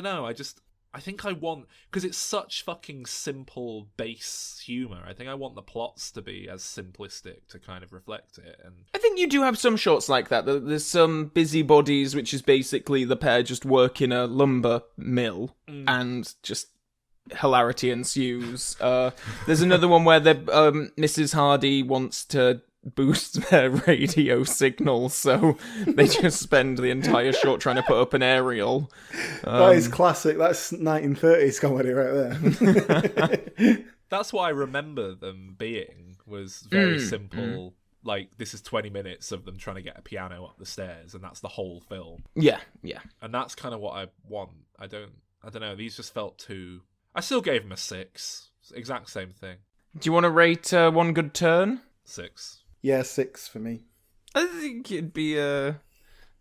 know. I think I want, because it's such fucking simple base humor. I think I want the plots to be as simplistic to kind of reflect it. And I think you do have some shorts like that. There's some Busybodies, which is basically the pair just work in a lumber mill and just hilarity ensues. There's another one where Mrs. Hardy wants to boost their radio signal, so they just spend the entire short trying to put up an aerial. That is classic. That's 1930s comedy right there. That's what I remember them being, was very simple. Like, this is 20 minutes of them trying to get a piano up the stairs, and that's the whole film. Yeah. And that's kind of what I want. I don't know. These just felt too... I still gave them a 6. Exact same thing. Do you want to rate One Good Turn? 6. Yeah, 6 for me. I think it'd be a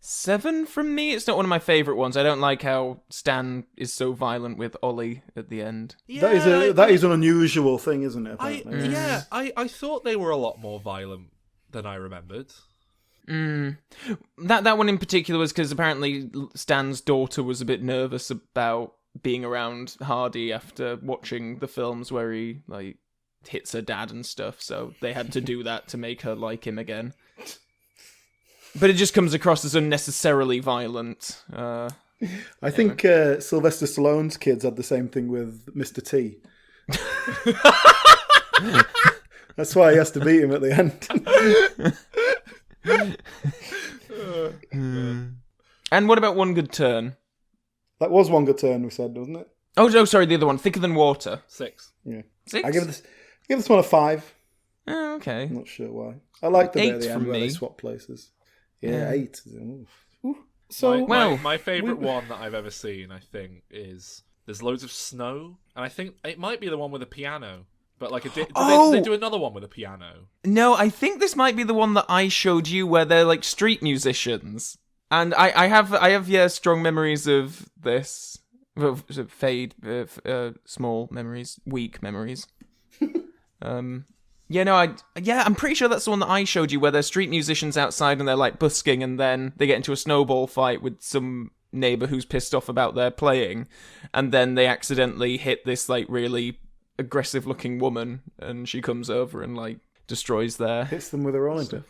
7 from me. It's not one of my favourite ones. I don't like how Stan is so violent with Ollie at the end. Yeah, that is an unusual thing, isn't it? I thought they were a lot more violent than I remembered. That one in particular was because apparently Stan's daughter was a bit nervous about being around Hardy after watching the films where he like hits her dad and stuff, so they had to do that to make her like him again. But it just comes across as unnecessarily violent. I think Sylvester Stallone's kids had the same thing with Mr. T. That's why he has to beat him at the end. And what about One Good Turn? That was One Good Turn, we said, wasn't it? Oh, no, sorry, the other one. Thicker Than Water. 6. Yeah. 6? I give this one a 5. Oh, okay. I'm not sure why. I like the bit at the 8 end from where me. they swap places. Yeah, 8. Ooh. So, my favourite one that I've ever seen, I think, is there's loads of snow, and I think it might be the one with the piano. But like, did they do another one with a piano? No, I think this might be the one that I showed you where they're like street musicians. And I have strong memories of this. Small memories, weak memories. I'm pretty sure that's the one that I showed you where they're street musicians outside and they're like busking and then they get into a snowball fight with some neighbour who's pissed off about their playing, and then they accidentally hit this like really aggressive looking woman and she comes over and like destroys their hits them with her rolling pin.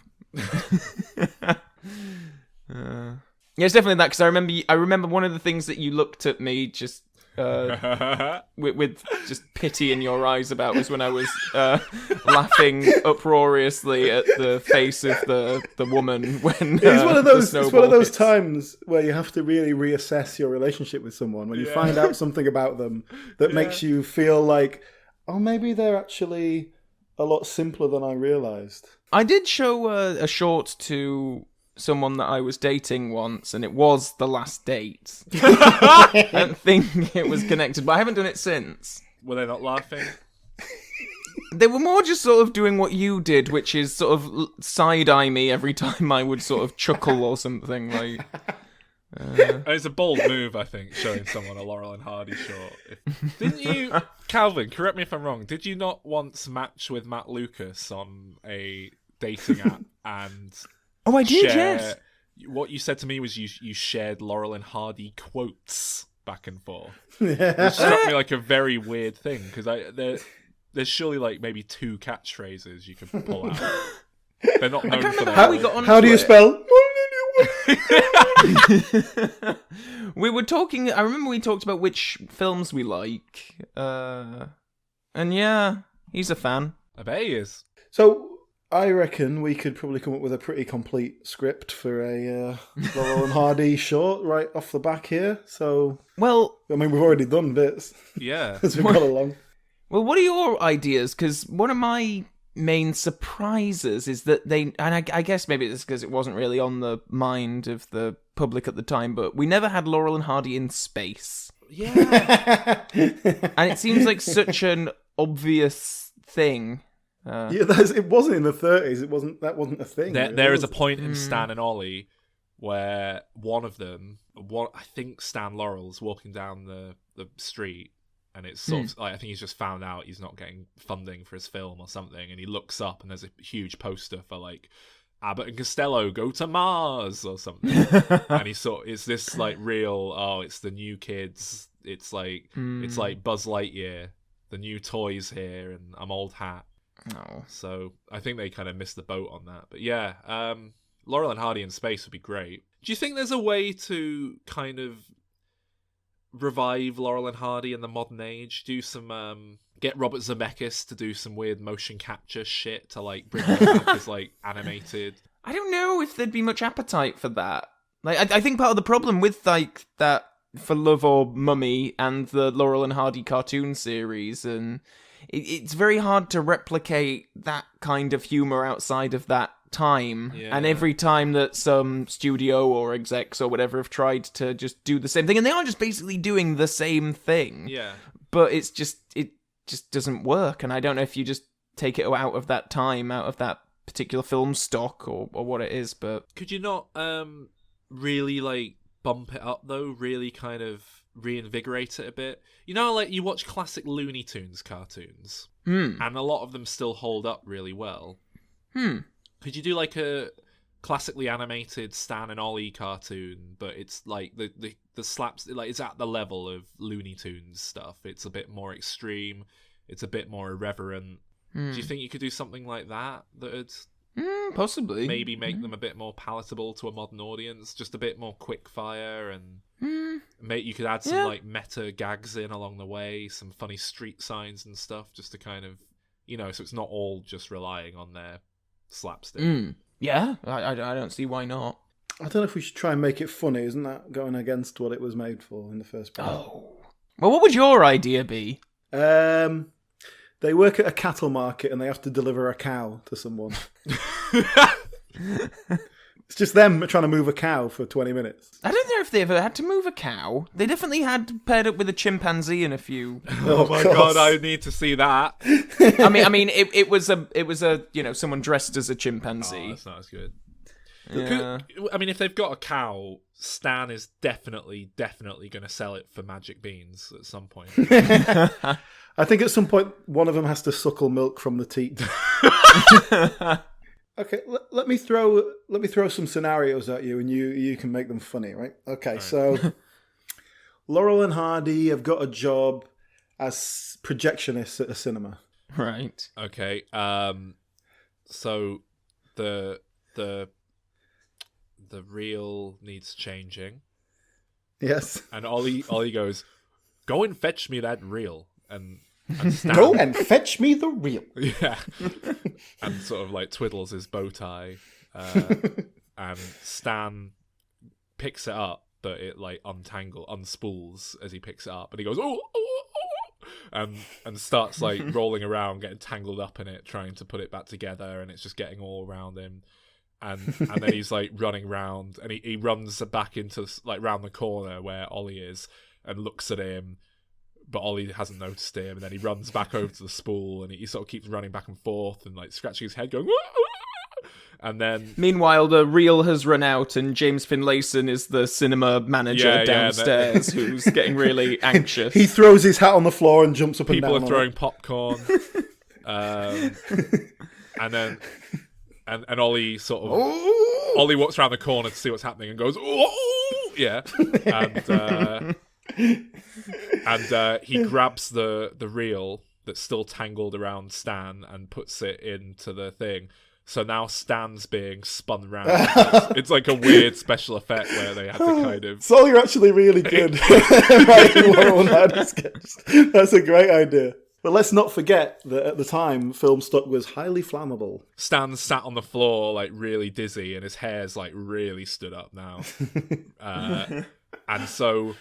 Yeah, it's definitely that, because I remember one of the things that you looked at me just with just pity in your eyes about was when I was laughing uproariously at the face of the woman when it's one of those hits. times where you have to really reassess your relationship with someone when you find out something about them that makes you feel like, oh, maybe they're actually a lot simpler than I realised. I did show a short to someone that I was dating once, and it was the last date. I don't think it was connected, but I haven't done it since. Were they not laughing? They were more just sort of doing what you did, which is sort of side-eye me every time I would sort of chuckle or something. Like, It's a bold move, I think, showing someone a Laurel and Hardy short. Didn't you, Calvin, correct me if I'm wrong, did you not once match with Matt Lucas on a dating app and... Oh, I did, yes. What you said to me was you shared Laurel and Hardy quotes back and forth. It struck me like a very weird thing, because there's surely like maybe 2 catchphrases you can pull out. They're not known for that. How do you spell? We were talking. I remember we talked about which films we like, and yeah, he's a fan. I bet he is. So I reckon we could probably come up with a pretty complete script for a Laurel and Hardy short right off the back here. So, well, I mean, we've already done bits. Yeah, as we got along. Well, what are your ideas? Because one of my main surprises is that they, and I guess maybe it's because it wasn't really on the mind of the public at the time, but we never had Laurel and Hardy in space. Yeah, and it seems like such an obvious thing. It wasn't in the 30s. That wasn't a thing. There is a point in Stan and Ollie where one of them, I think Stan Laurel's walking down the street, and it's sort of like, I think he's just found out he's not getting funding for his film or something, and he looks up and there's a huge poster for like Abbott and Costello go to Mars or something, and it's this like real, it's the new kids. It's like Buzz Lightyear, the new toys here, and I'm old hat. Oh. So I think they kind of missed the boat on that. But yeah, Laurel and Hardy in space would be great. Do you think there's a way to kind of revive Laurel and Hardy in the modern age? Do some get Robert Zemeckis to do some weird motion capture shit to like bring them back as like animated. I don't know if there'd be much appetite for that. Like, I think part of the problem with like that For Love or Mummy and the Laurel and Hardy cartoon series, and it's very hard to replicate that kind of humor outside of that time. Yeah. And every time that some studio or execs or whatever have tried to just do the same thing, and they are just basically doing the same thing. Yeah. But it just doesn't work. And I don't know if you just take it out of that time, out of that particular film stock or what it is, but Could you not really like bump it up though? Really kind of reinvigorate it a bit. You know, like you watch classic Looney Tunes cartoons, and a lot of them still hold up really well. Could you do like a classically animated Stan and Ollie cartoon, but it's like the slaps, like it's at the level of Looney Tunes stuff. It's a bit more extreme. It's a bit more irreverent. Do you think you could do something like that that'd possibly maybe make them a bit more palatable to a modern audience? Just a bit more quick fire, and you could add some like meta gags in along the way, some funny street signs and stuff, just to kind of, you know, so it's not all just relying on their slapstick. Yeah, I don't see why not. I don't know if we should try and make it funny. Isn't that going against what it was made for in the first place? Oh. Well, what would your idea be? They work at a cattle market and they have to deliver a cow to someone. It's just them trying to move a cow for 20 minutes. I don't know if they ever had to move a cow. They definitely had paired up with a chimpanzee in a few. Oh my god, I need to see that. I mean, it was a you know, someone dressed as a chimpanzee. Oh, that's not as good. Yeah. I mean, if they've got a cow, Stan is definitely going to sell it for magic beans at some point. I think at some point one of them has to suckle milk from the teat. Okay, let me throw some scenarios at you, and you can make them funny, right? Okay, right. So Laurel and Hardy have got a job as projectionists at a cinema. Right. Okay. So the reel needs changing. Yes. And Ollie goes, "Go and fetch me that reel." And Stan, go and fetch me the reel. Yeah. And sort of like twiddles his bow tie. And Stan picks it up, but it like unspools as he picks it up, and he goes, "Oh, oh, oh," and starts like rolling around, getting tangled up in it, trying to put it back together, and it's just getting all around him. And then he's like running round, and he runs back into like round the corner where Ollie is, and looks at him, but Ollie hasn't noticed him. And then he runs back over to the spool, and he sort of keeps running back and forth and like scratching his head, going. And then, meanwhile, the reel has run out, and James Finlayson is the cinema manager downstairs, who's getting really anxious. He throws his hat on the floor and jumps up and down. People are throwing popcorn, and then. And Ollie sort of Ollie walks around the corner to see what's happening and goes, "Oh, yeah," and he grabs the reel that's still tangled around Stan and puts it into the thing. So now Stan's being spun round. It's like a weird special effect where they had to kind of. So you're actually really good. That's a great idea. But let's not forget that at the time, film stock was highly flammable. Stan sat on the floor, like, really dizzy, and his hair's, like, really stood up now. And so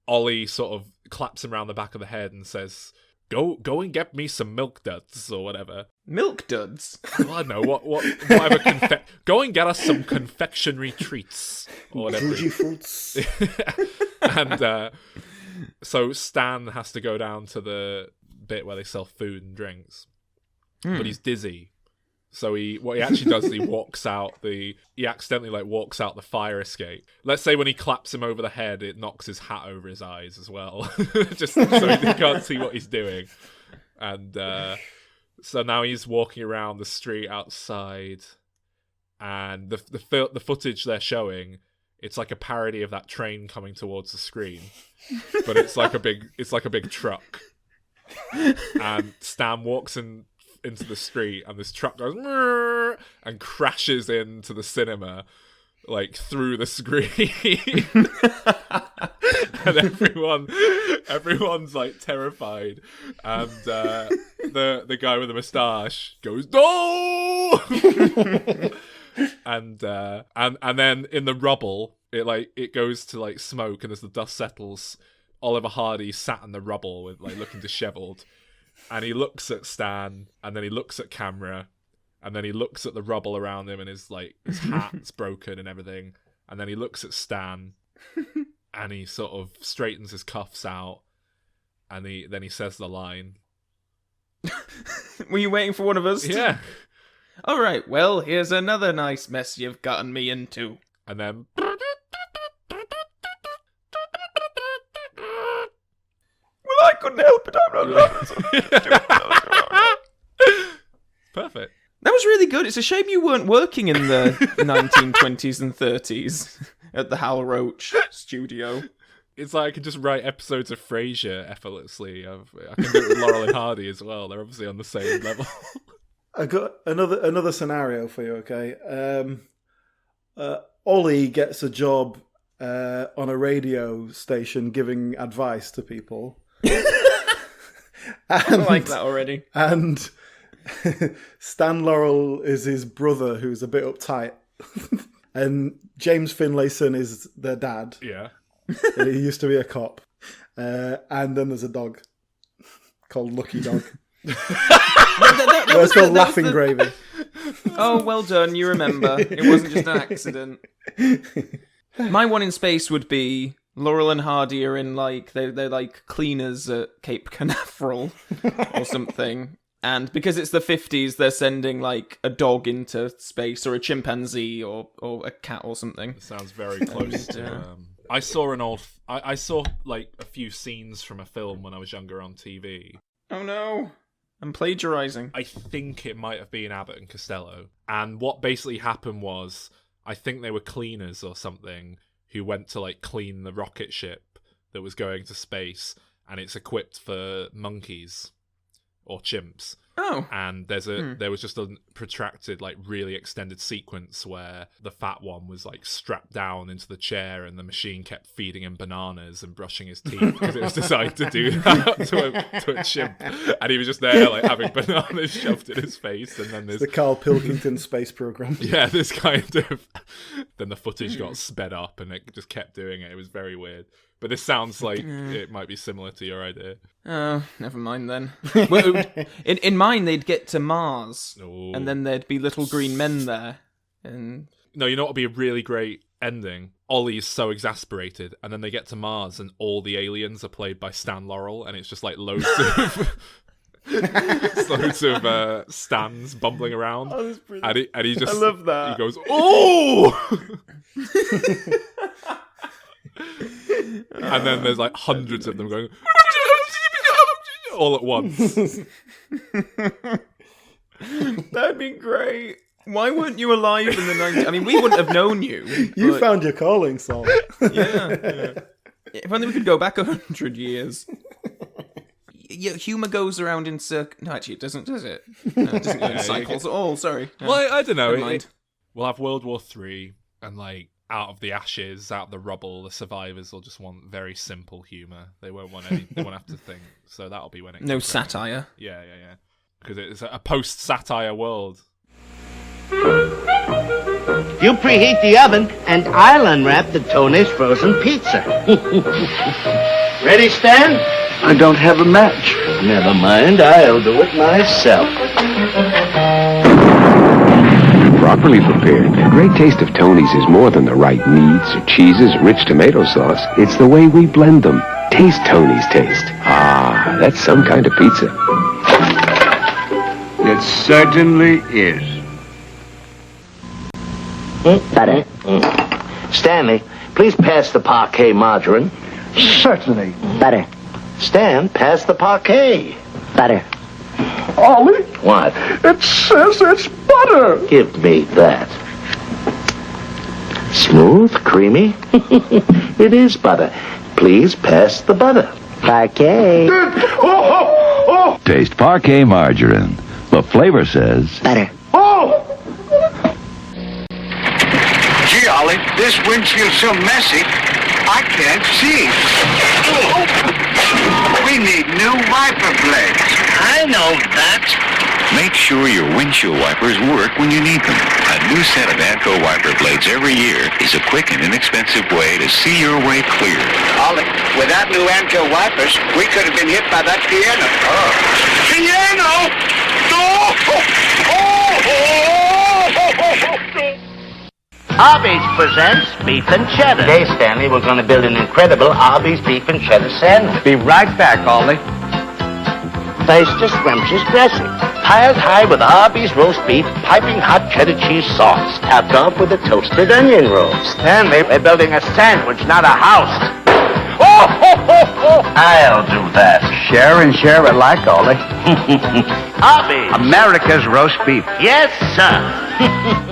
Ollie sort of claps him around the back of the head and says, Go and get me some milk duds, or whatever. Milk duds? Well, I don't know, whatever. Go and get us some confectionery treats, or whatever. Fuji fruits. And so Stan has to go down to the bit where they sell food and drinks, but he's dizzy, so what he actually does is he accidentally like walks out the fire escape. Let's say when he claps him over the head, it knocks his hat over his eyes as well, just so he can't see what he's doing. And so now he's walking around the street outside, and the footage they're showing, it's like a parody of that train coming towards the screen, but it's like a big truck. And Stan walks into the street, and this truck goes and crashes into the cinema, like through the screen. And everyone's like terrified, and the guy with the moustache goes, "No!" and then in the rubble, it goes to like smoke, and as the dust settles, Oliver Hardy sat in the rubble with like looking dishevelled, and he looks at Stan, and then he looks at camera, and then he looks at the rubble around him, and his hat's broken and everything, and then he looks at Stan, and he sort of straightens his cuffs out, and then he says the line. Were you waiting for one of us? Yeah. All right, well, here's another nice mess you've gotten me into. And then... Well, I couldn't help it. I'm not. Perfect. That was really good. It's a shame you weren't working in the 1920s and 30s at the Hal Roach studio. It's like I can just write episodes of Frasier effortlessly. I can do it with Laurel and Hardy as well. They're obviously on the same level. I got another scenario for you, okay? Ollie gets a job on a radio station giving advice to people. I like that already. And Stan Laurel is his brother, who's a bit uptight. And James Finlayson is their dad. Yeah. He used to be a cop. And then there's a dog called Lucky Dog. That's called Laughing Gravy. Oh, well done. You remember. It wasn't just an accident. My one in space would be Laurel and Hardy are in, like, they're like cleaners at Cape Canaveral or something. And because it's the 50s, they're sending, like, a dog into space or a chimpanzee or a cat or something. It sounds very close to... I saw I saw, like, a few scenes from a film when I was younger on TV. Oh, no. I'm plagiarising. I think it might have been Abbott and Costello. And what basically happened was, I think they were cleaners or something who went to, like, clean the rocket ship that was going to space, and it's equipped for monkeys or chimps. Oh. And there was just a protracted, like, really extended sequence where the fat one was, like, strapped down into the chair and the machine kept feeding him bananas and brushing his teeth because it was designed to do that to a chimp. And he was just there, like, having bananas shoved in his face. And then there's the Carl Pilkington space program. Yeah, this kind of... Then the footage got sped up and it just kept doing it. It was very weird. But this sounds like it might be similar to your idea. Oh, never mind then. Well, in mine, they'd get to Mars, and then there'd be little green men there. And no, you know what would be a really great ending? Ollie's so exasperated, and then they get to Mars, and all the aliens are played by Stan Laurel, and it's just like loads of... loads of Stans bumbling around. Oh, that's brilliant. And he just... I love that. He goes, oh! And then there's like hundreds of them going all at once. That'd be great. Why weren't you alive in the 90s? I mean, we wouldn't have known you. You found your calling, Sol. Yeah. If only we could go back 100 years. Yeah, humour goes around in No, actually, it doesn't, does it? No, it doesn't go in cycles at all, sorry. No. Well, I don't know. Never mind. We'll have World War III, and like, out of the ashes, out of the rubble, the survivors will just want very simple humour. They won't want any. They won't have to think. So that'll be when it. No satire. Yeah. Because it's a post-satire world. You preheat the oven, and I'll unwrap the Tony's frozen pizza. Ready, Stan? I don't have a match. Never mind, I'll do it myself. Properly prepared, the great taste of Tony's is more than the right meats or cheeses or rich tomato sauce. It's the way we blend them. Taste Tony's taste. Ah, that's some kind of pizza. It certainly is. Butter. Stanley, please pass the parquet margarine. Certainly. Butter. Stan, pass the parquet. Butter. Ollie, What? it says it's butter. Give me that. Smooth, creamy. It is butter. Please pass the butter. Parquet. Taste parquet margarine. The flavor says... Butter. Gee, Ollie, this windshield's so messy, I can't see. We need new wiper blades. I know that. Make sure your windshield wipers work when you need them. A new set of ANCO wiper blades every year is a quick and inexpensive way to see your way clear. Ollie, without new Anco wipers, we could have been hit by that piano. Piano? Arby's presents Beef and Cheddar. Today, Stanley, we're going to build an incredible Arby's Beef and Cheddar sandwich. Be right back, Ollie. First, a scrumptious dressing. Piles high with Arby's roast beef, piping hot cheddar cheese sauce, topped off with a toasted onion roll. Stanley, we're building a sandwich, not a house. Oh, ho, ho, ho. I'll do that. Share and share alike, Ollie. Arby's. America's roast beef. Yes, sir.